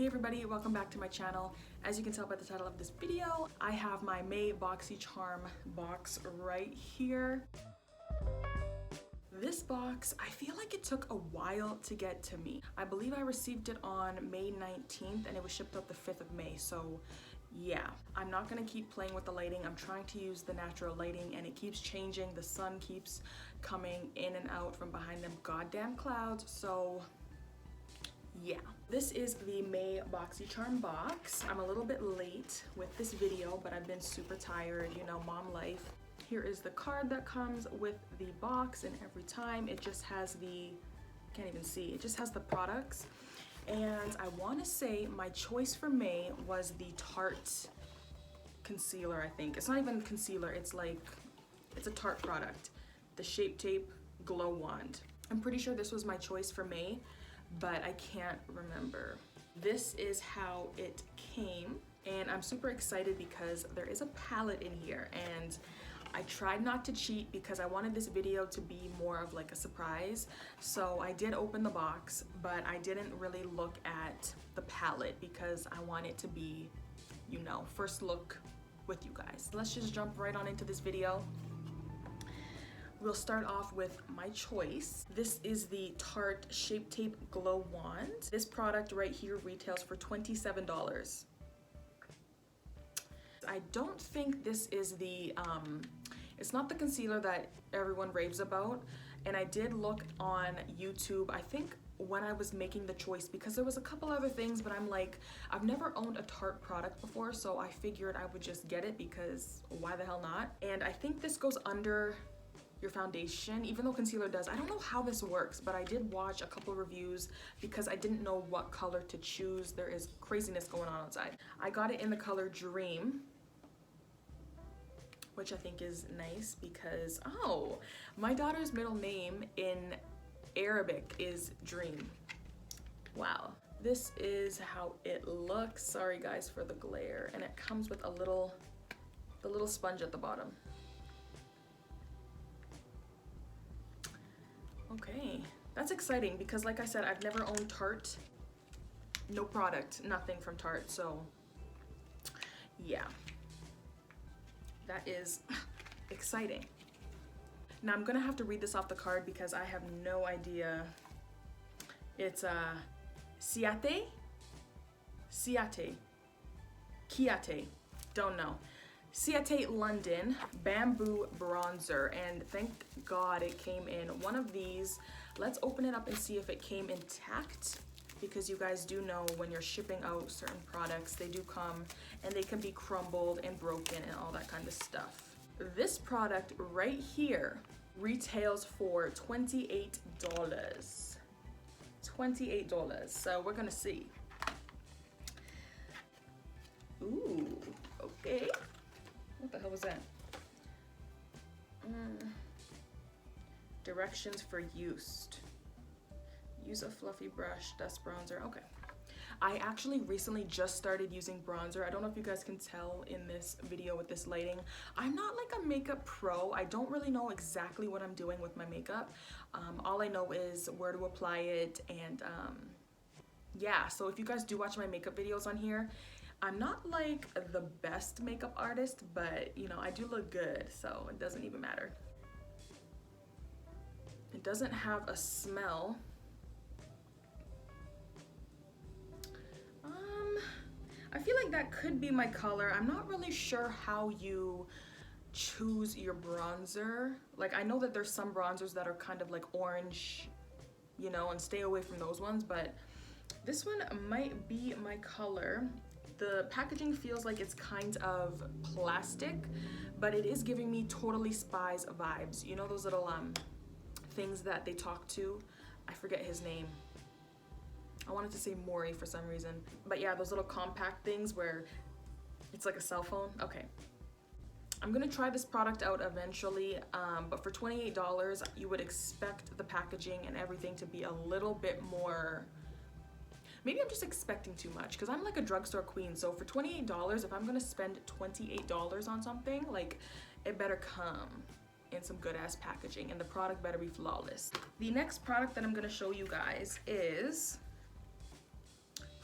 Hey everybody, welcome back to my channel. As you can tell by the title of this video, I have my May Boxycharm box right here. This box, I feel like it took a while to get to me. I believe I received it on May 19th and it was shipped out the 5th of May, so yeah. I'm not gonna keep playing with the lighting. I'm trying to use the natural lighting and it keeps changing. The sun keeps coming in and out from behind them goddamn clouds, so yeah. This is the May Boxycharm box. I'm a little bit late with this video, but I've been super tired, you know, mom life. Here is the card that comes with the box, and every time it just has the, can't even see, it just has the products. And I want to say my choice for May was the Tarte concealer, I think. It's not even concealer, it's like, it's a Tarte product. The Shape Tape Glow Wand. I'm pretty sure this was my choice for May, but I can't remember. This is how it came, and I'm super excited because there is a palette in here, and I tried not to cheat because I wanted this video to be more of like a surprise. So I did open the box, but I didn't really look at the palette because I want it to be, you know, first look with you guys. Let's just jump right on into this video. We'll start off with my choice. This is the Tarte Shape Tape Glow Wand. This product right here retails for $27. I don't think this is the, it's not the concealer that everyone raves about. And I did look on YouTube, I think when I was making the choice, because there was a couple other things, but I'm like, I've never owned a Tarte product before, so I figured I would just get it because why the hell not? And I think this goes under your foundation, even though concealer does. I don't know how this works, but I did watch a couple reviews because I didn't know what color to choose. There is craziness going on outside. I got it in the color Dream, which I think is nice because, oh, my daughter's middle name in Arabic is Dream. Wow. This is how it looks. Sorry guys for the glare. And it comes with the little sponge at the bottom. Okay, that's exciting because like I said, I've never owned Tarte. No product, nothing from Tarte, so yeah. That is exciting. Now I'm gonna have to read this off the card because I have no idea. It's CIATE? CIATE, don't know. CIATE London Bamboo Bronzer, and thank God it came in one of these. Let's open it up and see if it came intact, because you guys do know when you're shipping out certain products, they do come and they can be crumbled and broken and all that kind of stuff. This product right here retails for $28. $28, so we're gonna see. Ooh, okay. What the hell was that? Directions for use. Use a fluffy brush, dust bronzer. Okay. I actually recently just started using bronzer. I don't know if you guys can tell in this video with this lighting. I'm not like a makeup pro. I don't really know exactly what I'm doing with my makeup. All I know is where to apply it, and yeah, so if you guys do watch my makeup videos on here, I'm not like the best makeup artist, but you know, I do look good, so it doesn't even matter. It doesn't have a smell. I feel like that could be my color. I'm not really sure how you choose your bronzer. Like, I know that there's some bronzers that are kind of like orange, you know, and stay away from those ones, but this one might be my color. The packaging feels like it's kind of plastic, but it is giving me Totally Spies vibes. You know those little things that they talk to? I forget his name. I wanted to say Maury for some reason. But yeah, those little compact things where it's like a cell phone. Okay. I'm gonna try this product out eventually, but for $28, you would expect the packaging and everything to be a little bit more. Maybe I'm just expecting too much because I'm like a drugstore queen. So for $28, if I'm gonna spend $28 on something, like, it better come in some good ass packaging and the product better be flawless. The next product that I'm gonna show you guys is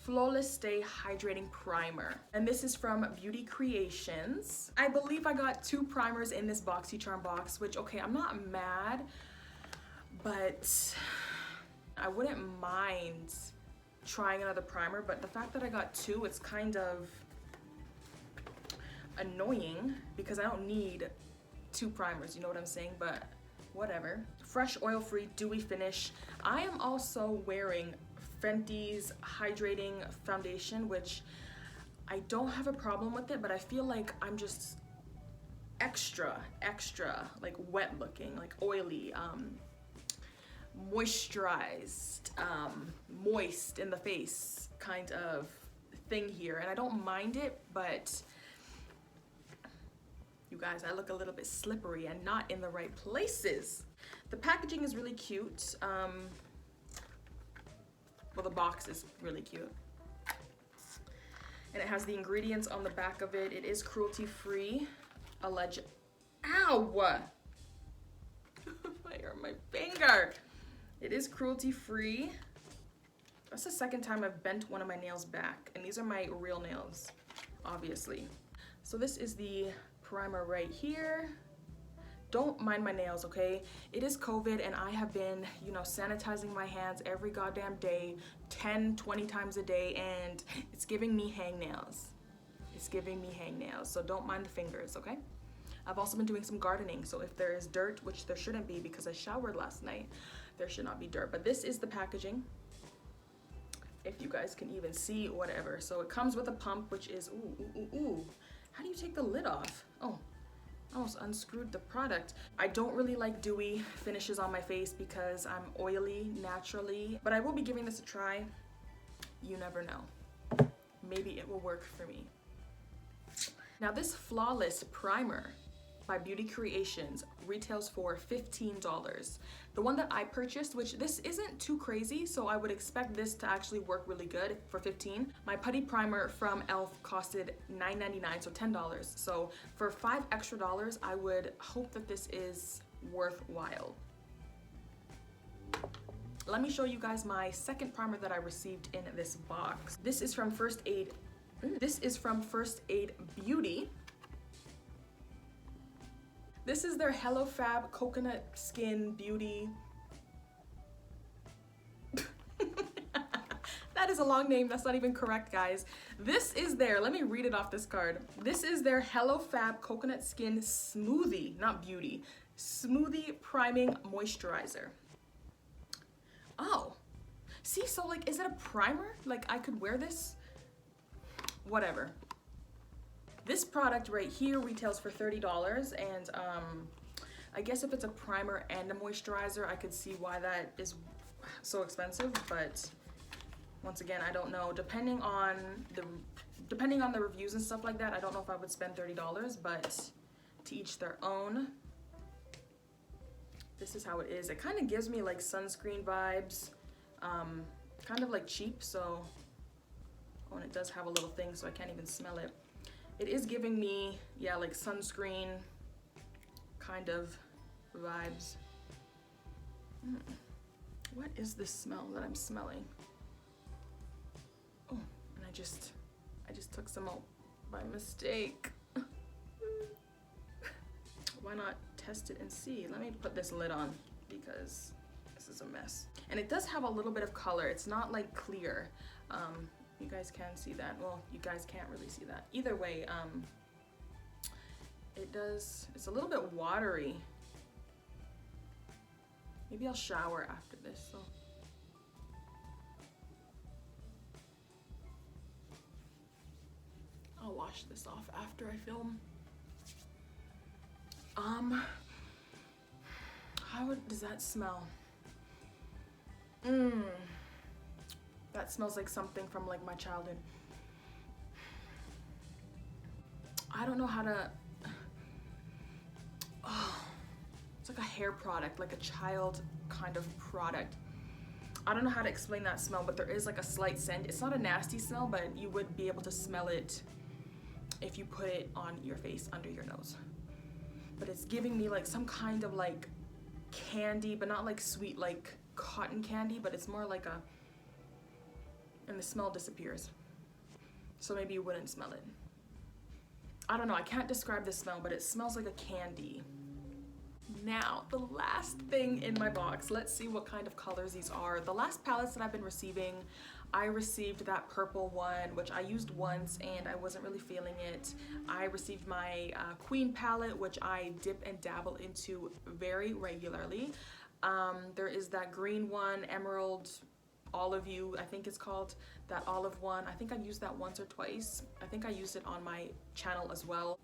Flawless Stay Hydrating Primer. And this is from Beauty Creations. I believe I got 2 primers in this Boxycharm box, which, okay, I'm not mad, but I wouldn't mind trying another primer, but the fact that I got 2, it's kind of annoying because I don't need 2 primers, you know what I'm saying? But whatever. Fresh, oil-free, dewy finish. I am also wearing Fenty's hydrating foundation, which I don't have a problem with it, but I feel like I'm just extra like wet looking, like oily, moisturized, moist in the face kind of thing here, and I don't mind it, but you guys, I look a little bit slippery and not in the right places. The packaging is really cute. Well, the box is really cute. And it has the ingredients on the back of it. It is cruelty-free. Ow! I hurt my finger. It is cruelty-free. That's the second time I've bent one of my nails back. And these are my real nails, obviously. So this is the primer right here. Don't mind my nails, okay? It is COVID and I have been, you know, sanitizing my hands every goddamn day, 10, 20 times a day, and it's giving me hangnails. It's giving me hangnails, so don't mind the fingers, okay? I've also been doing some gardening, so if there is dirt, which there shouldn't be because I showered last night, there should not be dirt. But this is the packaging, if you guys can even see, whatever. So it comes with a pump, which is, ooh. How do you take the lid off? Oh. Almost unscrewed the product. I don't really like dewy finishes on my face because I'm oily naturally, but I will be giving this a try. You never know. Maybe it will work for me. Now this Flawless Primer by Beauty Creations retails for $15. The one that I purchased, which this isn't too crazy, so I would expect this to actually work really good for $15. My putty primer from e.l.f. costed $9.99, so $10. So for $5 extra, I would hope that this is worthwhile. Let me show you guys my second primer that I received in this box. This is from First Aid. This is from First Aid Beauty. This is their Hello Fab Coconut Skin Beauty. That is a long name, that's not even correct, guys. This is their, let me read it off this card. This is their Hello Fab Coconut Skin Smoothie, not Beauty, Smoothie Priming Moisturizer. Oh, see, so like, is it a primer? Like I could wear this? Whatever. This product right here retails for $30, and I guess if it's a primer and a moisturizer, I could see why that is so expensive, but once again, I don't know. Depending on the reviews and stuff like that, I don't know if I would spend $30, but to each their own. This is how it is. It kind of gives me like sunscreen vibes, kind of like cheap, so, oh, and it does have a little thing, so I can't even smell it. It is giving me, yeah, like sunscreen kind of vibes. What is this smell that I'm smelling? Oh, and I just took some out by mistake. Why not test it and see? Let me put this lid on because this is a mess. And it does have a little bit of color. It's not like clear. You guys can see that. Well, you guys can't really see that. Either way, it's a little bit watery. Maybe I'll shower after this, so. I'll wash this off after I film. How does that smell? That smells like something from like my childhood. I don't know how to, oh, it's like a hair product, like a child kind of product. I don't know how to explain that smell, but there is like a slight scent. It's not a nasty smell, but you would be able to smell it if you put it on your face under your nose. But it's giving me like some kind of like candy, but not like sweet like cotton candy, but it's more like a, and smell disappears. So maybe you wouldn't smell it. I don't know, I can't describe the smell, but it smells like a candy. Now, the last thing in my box, let's see what kind of colors these are. The last palettes that I've been receiving, I received that purple one, which I used once and I wasn't really feeling it. I received my Queen palette, which I dip and dabble into very regularly. There is that green one, Emerald Olive You, I think it's called, that olive one. I think I've used that once or twice. I think I used it on my channel as well.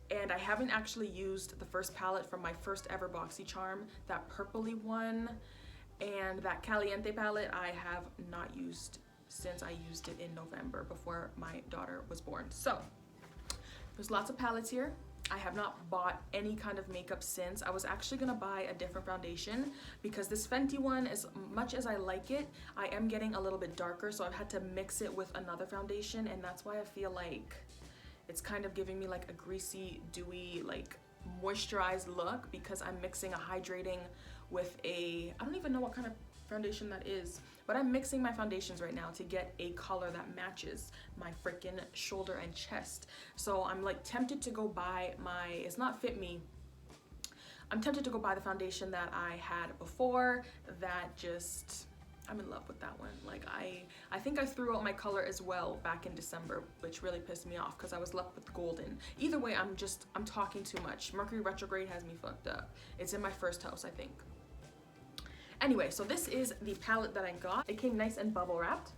And I haven't actually used the first palette from my first ever Boxycharm, that purpley one, and that Caliente palette I have not used since I used it in November before my daughter was born. So there's lots of palettes here. I have not bought any kind of makeup since. I was actually gonna buy a different foundation because this Fenty one, as much as I like it, I am getting a little bit darker, so I've had to mix it with another foundation, and that's why I feel like it's kind of giving me like a greasy, dewy, like moisturized look because I'm mixing a hydrating with a, I don't even know what kind of foundation that is, but I'm mixing my foundations right now to get a color that matches my freaking shoulder and chest. So I'm like tempted to go buy my, it's not Fit Me, I'm tempted to go buy the foundation that I had before that just, I'm in love with that one. Like I think I threw out my color as well back in December, which really pissed me off because I was left with golden. Either way, I'm talking too much. Mercury retrograde has me fucked up. It's in my first house, I think. Anyway, so this is the palette that I got. It came nice and bubble wrapped.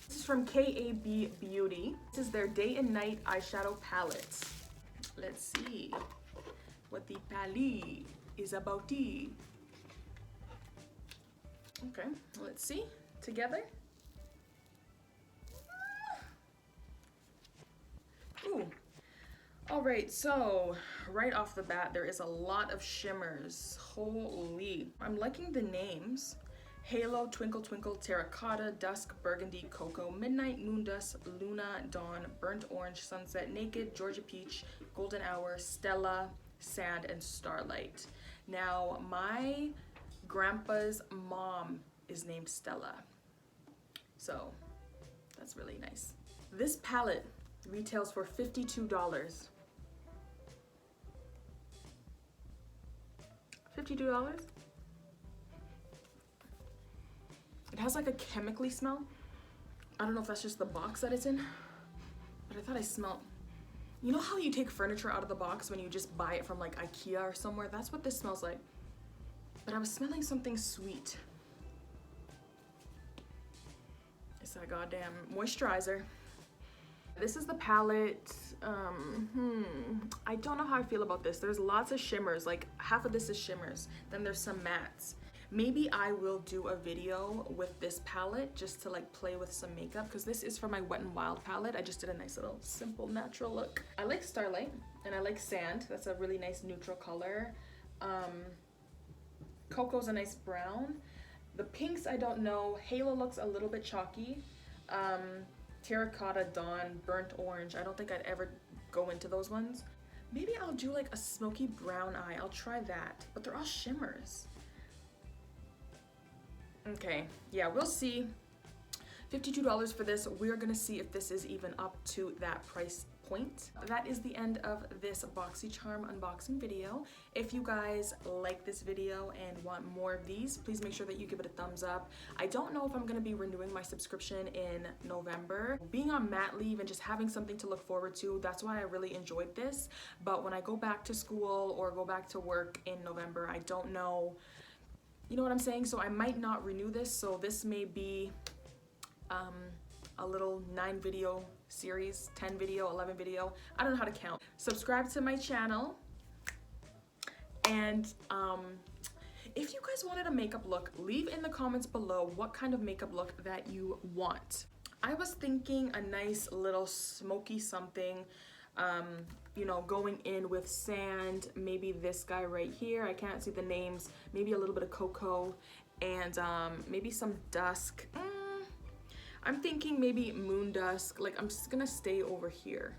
This is from KAB Beauty. This is their Day and Night eyeshadow palette. Let's see what the palette is about. Okay, let's see together. Ooh. All right, so right off the bat, there is a lot of shimmers. Holy, I'm liking the names. Halo, Twinkle Twinkle, Terracotta, Dusk, Burgundy, Cocoa, Midnight, Moondust, Luna, Dawn, Burnt Orange, Sunset, Naked, Georgia Peach, Golden Hour, Stella, Sand, and Starlight. Now, my grandpa's mom is named Stella, so that's really nice. This palette retails for $52. $52? It has like a chemically smell. I don't know if that's just the box that it's in, but I thought I smelled, you know how you take furniture out of the box when you just buy it from like IKEA or somewhere? That's what this smells like. But I was smelling something sweet. It's that goddamn moisturizer. This is the palette. I don't know how I feel about this. There's lots of shimmers, like half of this is shimmers. Then there's some mattes. Maybe I will do a video with this palette just to like play with some makeup because this is for my Wet n Wild palette. I just did a nice little simple natural look. I like Starlight and I like Sand. That's a really nice neutral color. Cocoa's a nice brown. The pinks, I don't know. Halo looks a little bit chalky. Terracotta, Dawn, Burnt Orange. I don't think I'd ever go into those ones. Maybe I'll do like a smoky brown eye. I'll try that. But they're all shimmers. Okay, yeah, we'll see. $52 for this. We're gonna see if this is even up to that price point. That is the end of this Boxycharm unboxing video. If you guys like this video and want more of these, please make sure that you give it a thumbs up. I don't know if I'm gonna be renewing my subscription in November. Being on mat leave and just having something to look forward to, that's why I really enjoyed this. But when I go back to school or go back to work in November, I don't know, you know what I'm saying? So I might not renew this, so this may be a little 9 video series, 10 video, 11 video. I don't know how to count. Subscribe to my channel. And if you guys wanted a makeup look, leave in the comments below what kind of makeup look that you want. I was thinking a nice little smoky something, you know, going in with Sand, maybe this guy right here, I can't see the names, maybe a little bit of Cocoa, and maybe some Dusk. I'm thinking maybe Moon Dusk. Like, I'm just gonna stay over here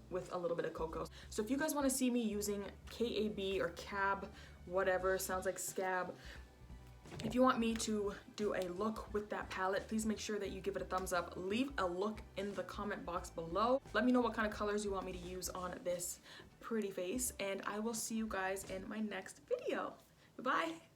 with a little bit of Cocoa. So if you guys want to see me using KAB or CAB, whatever, sounds like scab, If you want me to do a look with that palette, please make sure that you give it a thumbs up. Leave a look in the comment box below. Let me know what kind of colors you want me to use on this pretty face, and I will see you guys in my next video. Goodbye.